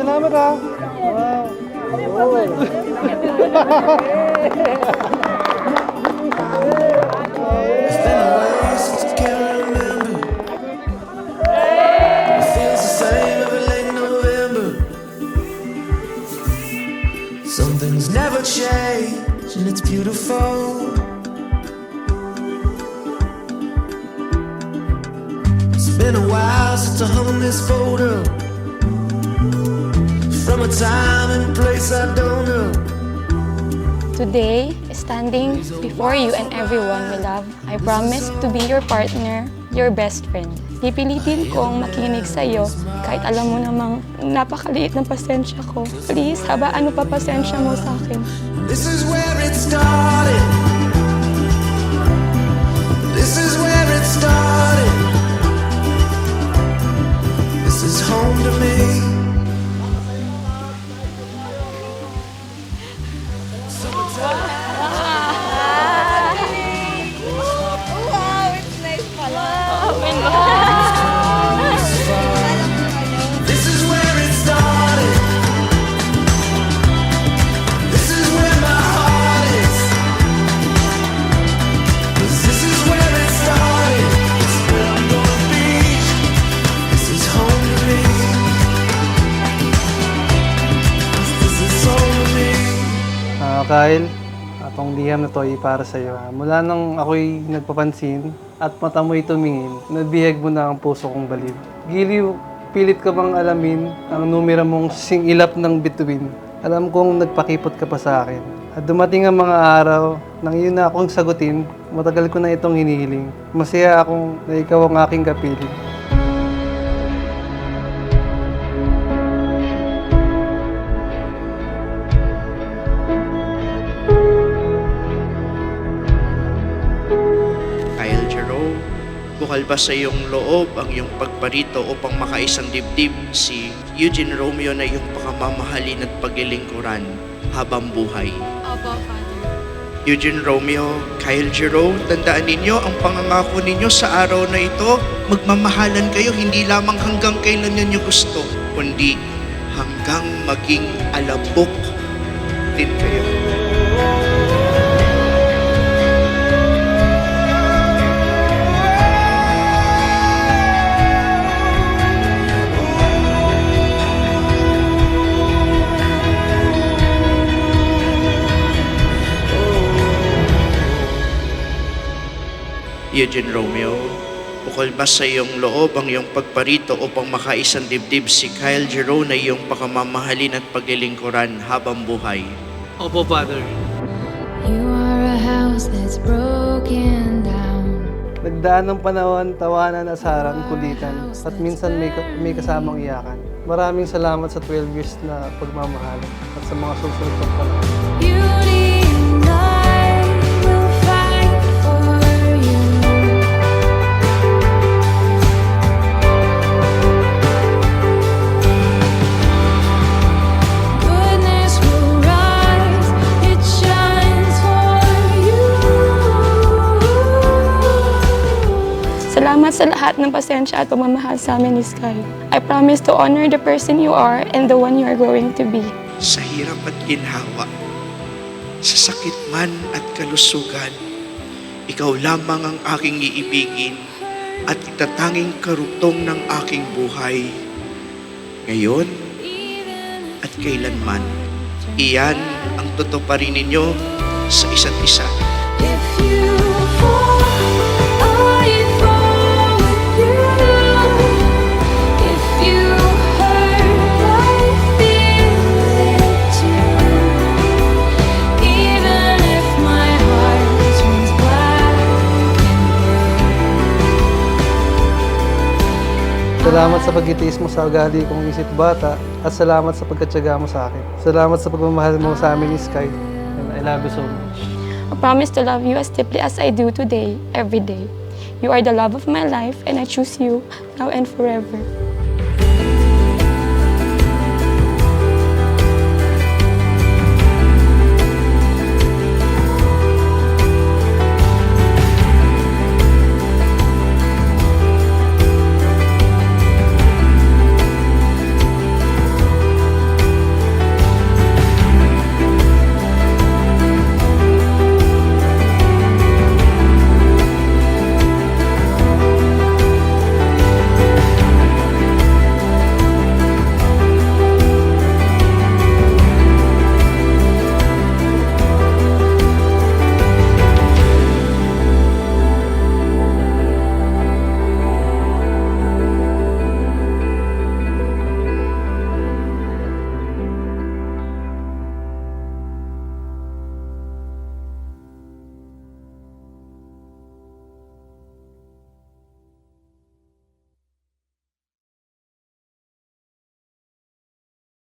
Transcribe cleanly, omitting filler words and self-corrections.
salamat ha. Wow. It's been a while since I can remember. It feels the same every late November. Some things never change, and it's beautiful. It's been a while since I hung this photo from a time and place I don't know. Today, standing before you and everyone we love, I promise to be your partner, your best friend. Pipilitin kong makinig sa'yo kahit alam mo namang napakaliit ng pasensya ko. Please, habaan mo pa pasensya mo sa akin. This is where it started. This is where it started. This is home to me. This is where it started. This is where my heart is. 'Cause this is where it started. It's where I'm gonna be. This is home to me. This is home to me. Kyle, atong liham na to ay para sa'yo. Mula nang ako'y nagpapansin at mata mo'y tumingin, nabihag mo na ang puso kong baliw. Giliw, pilit ka bang alamin ang numero mong singilap ng bituin? Alam kong nagpakipot ka pa sa akin. At dumating ang mga araw nang yun na akong sagutin, matagal ko na itong hinihiling. Masaya akong na ikaw ang aking kapiling. Kyle Jerome, bukal ba sa iyong loob ang iyong pagparito upang makaisang dibdib si Eugene Romeo na iyong pakamamahalin at paglilingkuran habang buhay? Opo, Father. Eugene Romeo, Kyle Jerome, tandaan ninyo ang pangangako ninyo sa araw na ito. Magmamahalan kayo hindi lamang hanggang kailan ninyo gusto, kundi hanggang maging alabok din kayo. Eugene Romeo, bukal ba sa iyong loob ang iyong pagparito upang makaisang dibdib si Kyle Jerome na iyong pakamamahalin at paglilingkuran habang buhay? Opo, Father. You are a house that's broken down. Nagdaan ng panahon, tawanan, asaran, kulitan, at minsan may kasamang iyakan. Maraming salamat sa 12 years na pagmamahal at sa mga susunod pang panahon. Beauty and I will fight for you. Goodness will rise, it shines for you. Salamat sa lahat ng pasensya at pagmamahal sa amin ni Sky. I promise to honor the person you are and the one you are going to be. Sa hirap at ginhawa, sa sakit man at kalusugan, ikaw lamang ang aking iibigin at itatanging karugtong ng aking buhay. Ngayon at kailanman, iyan ang tutuparin ninyo sa isa't isa. If you fall, I fall with you. If you hurt, I feel it too. Even if my heart turns black and blue. Salamat sa pagtitiis mo sa ugali kong isip bata at salamat sa pagkatyaga mo sa akin. Salamat sa pagmamahal mo sa amin ni Sky. And I love you so much. I promise to love you as deeply as I do today, every day. You are the love of my life, and I choose you now and forever.